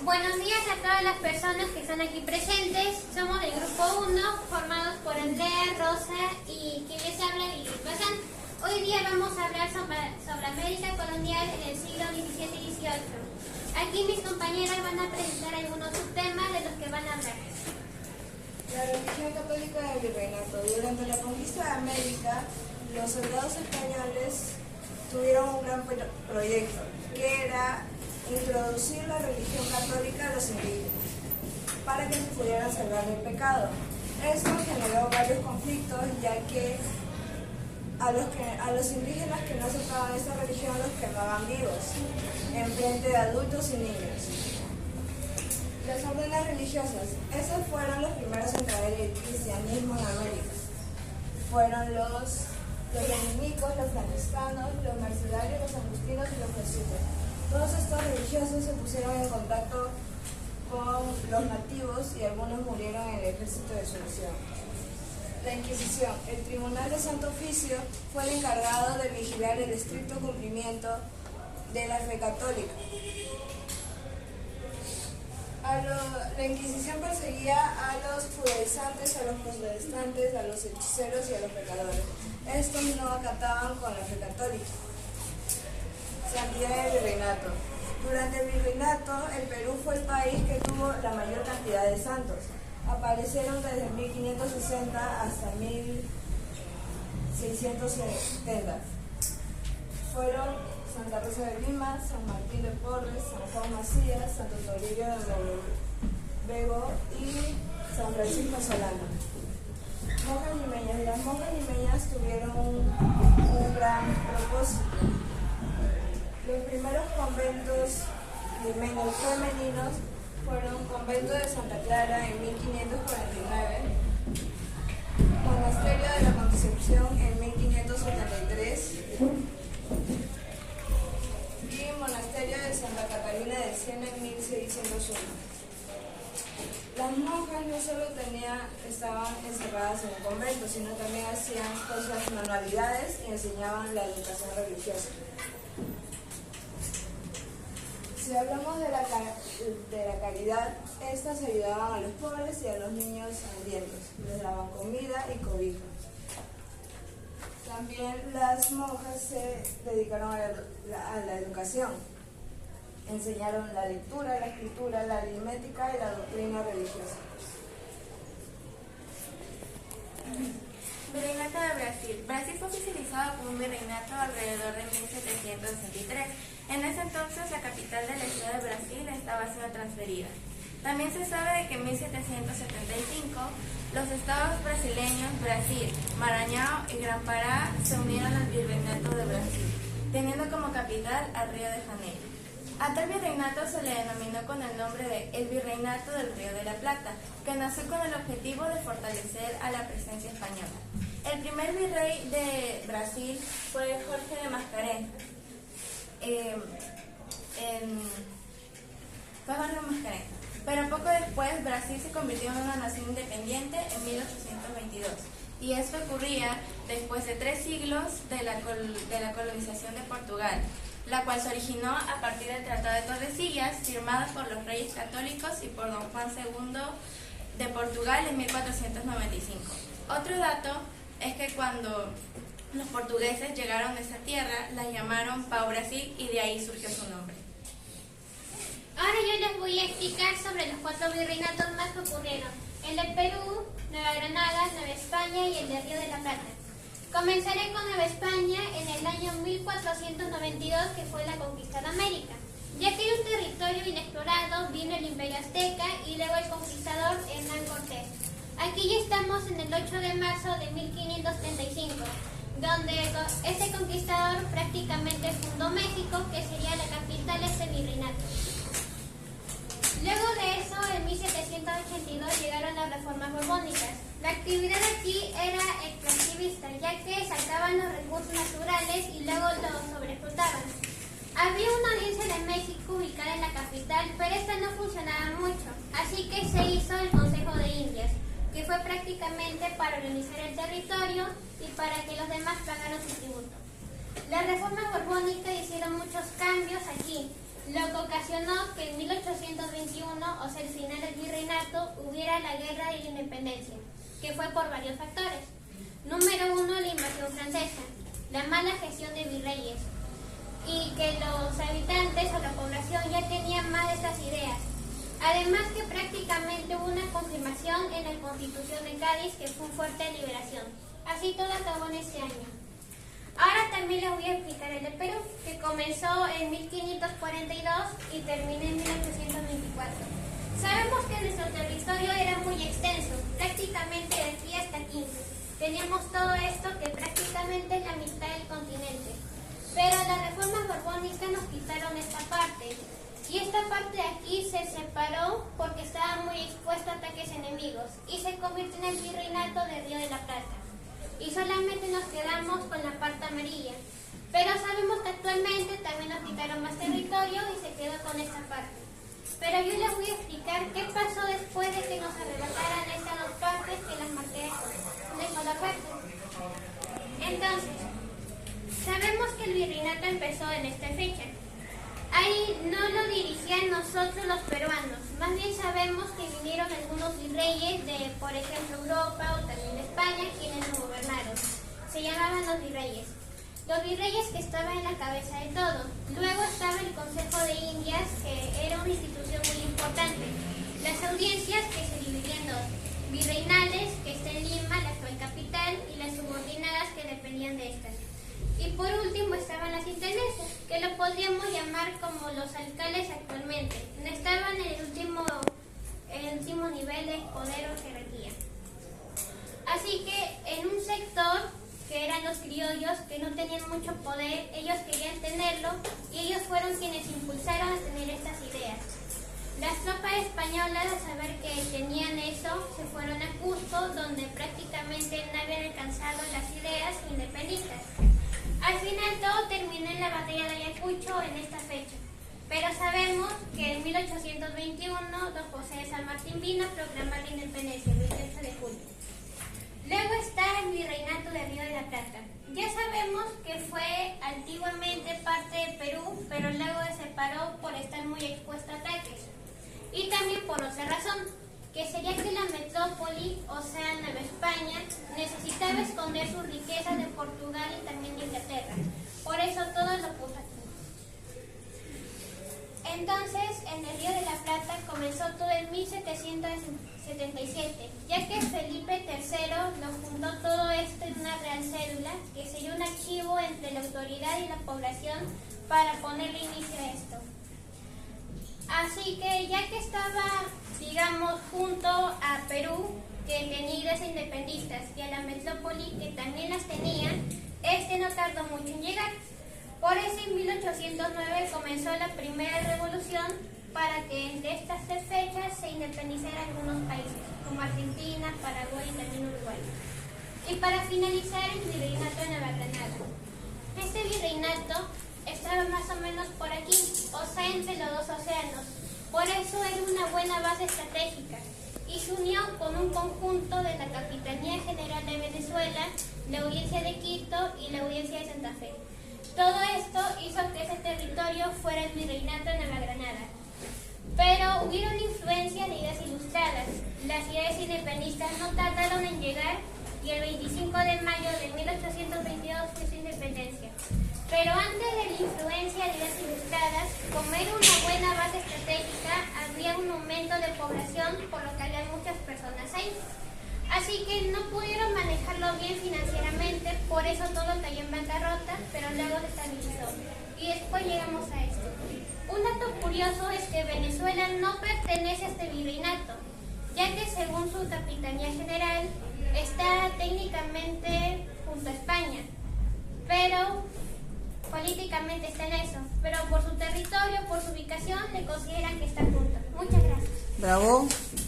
Buenos días a todas las personas que están aquí presentes. Somos del grupo 1, formados por Andrea, Rosa y quien les habla, Lili Bazán. Hoy día vamos a hablar sobre América colonial en el siglo XVII y XVIII. Aquí mis compañeras van a presentar algunos subtemas de los que van a hablar. La religión católica del virreinato. Durante la conquista de América, los soldados españoles tuvieron un gran proyecto, que era introducir la religión católica a los indígenas, para que se pudieran salvar del pecado. Esto generó varios conflictos, ya que a los indígenas que no aceptaban esta religión los quemaban vivos, en frente de adultos y niños. Las órdenes religiosas. Esos fueron los primeros en traer el cristianismo en América. Fueron los dominicos, los franciscanos, los mercedarios, los agustinos y los jesuitas. Todos estos religiosos se pusieron en contacto con los nativos y algunos murieron en el ejército de su nación. La Inquisición. El Tribunal de Santo Oficio fue el encargado de vigilar el estricto cumplimiento de la fe católica. La Inquisición perseguía a los judaizantes, a los protestantes, a los hechiceros y a los pecadores. Estos no acataban con la fe católica. Santidad del virreinato. Durante el virreinato, el Perú fue el país que tuvo la mayor cantidad de santos. Aparecieron desde 1560 hasta 1670. Fueron Santa Rosa de Lima, San Martín de Porres, San Juan Macías, Santo Toribio de Bego y San Francisco Solano. Monjas limeñas. Las monjas limeñas tuvieron un gran propósito. Los primeros conventos limeños femeninos fueron convento de Santa Clara en 1549, monasterio de la Concepción en 1573 y monasterio de Santa Catalina del Siena en 1601. Las monjas no solo estaban encerradas en un convento, sino también hacían cosas, manualidades y enseñaban la educación religiosa. Si hablamos de la caridad, estas ayudaban a los pobres y a los niños hambrientos, les daban comida y cobijo. También las monjas se dedicaron a la educación. Enseñaron la lectura, la escritura, la aritmética y la doctrina religiosa. Virreinato de Brasil. Brasil fue oficializado como un virreinato alrededor de 1763. En ese entonces, la capital de la ciudad de Brasil estaba siendo transferida. También se sabe de que en 1775 los estados brasileños, Brasil, Maranhão y Gran Pará, se unieron al virreinato de Brasil, teniendo como capital a Río de Janeiro. A tal virreinato se le denominó con el nombre de el Virreinato del Río de la Plata, que nació con el objetivo de fortalecer a la presencia española. El primer virrey de Brasil fue Jorge de Mascarenhas. Pero poco después Brasil se convirtió en una nación independiente en 1822, y esto ocurría después de 3 siglos de la colonización de Portugal, la cual se originó a partir del Tratado de Tordesillas, firmado por los reyes católicos y por don Juan II de Portugal en 1495. Otro dato es que cuando los portugueses llegaron a esta tierra, la llamaron Pau Brasil y de ahí surgió su nombre. Ahora yo les voy a explicar sobre los 4 virreinatos más que ocurrieron: el de Perú, Nueva Granada, Nueva España y el de Río de la Plata. Comenzaré con Nueva España en el año 1492, que fue la conquista de América. Ya que hay un territorio inexplorado, vino el Imperio Azteca y luego el conquistador Hernán Cortés. Aquí ya estamos en el 8 de marzo de 1535, donde este conquistador prácticamente fundó México, que sería la capital de este virreinato. Luego de eso, en 1782 llegaron las reformas borbónicas. La actividad aquí era extractivista, ya que sacaban los recursos naturales y luego los sobreexplotaban. Había una audiencia de México ubicada en la capital, pero esta no funcionaba mucho, así que se hizo el Consejo de Indias, que fue prácticamente para organizar el territorio y para que los demás pagaran su tributo. Las reformas borbónicas hicieron muchos cambios aquí, lo que ocasionó que en 1821 iniciara la guerra de la independencia, que fue por varios factores. Número 1, la invasión francesa, la mala gestión de virreyes, y que los habitantes o la población ya tenían más de estas ideas. Además que prácticamente hubo una confirmación en la Constitución de Cádiz, que fue una fuerte liberación. Así todo acabó en ese año. Ahora también les voy a explicar el de Perú, que comenzó en 1542 y terminó en 1824. Sabemos que nuestro territorio era muy extenso, prácticamente de aquí hasta aquí. Teníamos todo esto que prácticamente es la mitad del continente. Pero las reformas borbónicas nos quitaron esta parte. Y esta parte de aquí se separó porque estaba muy expuesta a ataques enemigos y se convirtió en el virreinato de Río de la Plata. Y solamente nos quedamos con la parte amarilla. Pero sabemos que actualmente también nos quitaron más territorio y se quedó con esta parte. Pero yo les voy a explicar qué pasó después de que nos arrebataran estas dos partes que las marqué de sola parte. Entonces, sabemos que el virreinato empezó en esta fecha. Ahí no lo dirigían nosotros los peruanos, más bien sabemos que vinieron algunos virreyes de, por ejemplo, Europa o también de España, quienes nos gobernaron. Se llamaban los virreyes. Los virreyes que estaban en la cabeza de todo. Luego estaba el Consejo de Indias, que era una institución muy importante. Las audiencias, que se dividían en dos: virreinales, que está en Lima, la actual capital, y las subordinadas, que dependían de estas. Y por último estaban las intendencias, que lo podríamos llamar como los alcaldes actualmente. No estaban en el último nivel de poder o jerarquía. Así que en un sector, que eran los criollos, que no tenían mucho poder, ellos querían tenerlo y ellos fueron quienes impulsaron a tener estas ideas. Las tropas españolas, al saber que tenían eso, se fueron a Cusco, donde prácticamente no habían alcanzado las ideas independentistas. Al final todo terminó en la batalla de Ayacucho en esta fecha, pero sabemos que en 1821 don José de San Martín vino a proclamar la independencia el 28 de julio. Luego está el virreinato de Río de la Plata. Ya sabemos que fue antiguamente parte de Perú, pero luego se separó por estar muy expuesto a ataques. Y también por otra razón, que sería que la metrópoli, o sea, Nueva España, necesitaba esconder sus riquezas de Portugal y también de Inglaterra. Por eso todo lo puso aquí. Entonces, en el Río de la Plata comenzó todo en 1777, ya que Felipe III lo juntó todo esto en una real cédula, que sería un archivo entre la autoridad y la población para ponerle inicio a esto. Así que ya que estaba, digamos, junto a Perú, que tenía ideas independistas, y a la metrópoli, que también las tenía, no tardó mucho en llegar. Por eso en 1809 comenzó la primera revolución para que entre estas tres fechas se independizaran algunos países, como Argentina, Paraguay y también Uruguay. Y para finalizar, el virreinato de Nueva Granada. Este virreinato estaba más o menos por aquí, o sea, entre los dos océanos. Por eso era una buena base estratégica y se unió con un conjunto de la Capitanía General de Venezuela, la Audiencia de Quito y la Audiencia de Santa Fe. Todo esto hizo que ese territorio fuera el virreinato de Nueva Granada. Pero hubieron influencias de ideas ilustradas. Las ideas independistas no tardaron en llegar y el 25 de mayo de 1822 fue su independencia. Pero antes de la influencia de ideas ilustradas, como era una buena base estratégica, había un aumento de población, por lo que había muchas personas ahí. Así que no pudieron manejarlo bien financieramente, por eso todo cayó en bancarrota, pero luego se estabilizó. Y después llegamos a esto. Un dato curioso es que Venezuela no pertenece a este virreinato, ya que según su Capitanía General está técnicamente junto a España, pero políticamente está en eso, pero por su territorio, por su ubicación, le consideran que está junto. Muchas gracias. Bravo.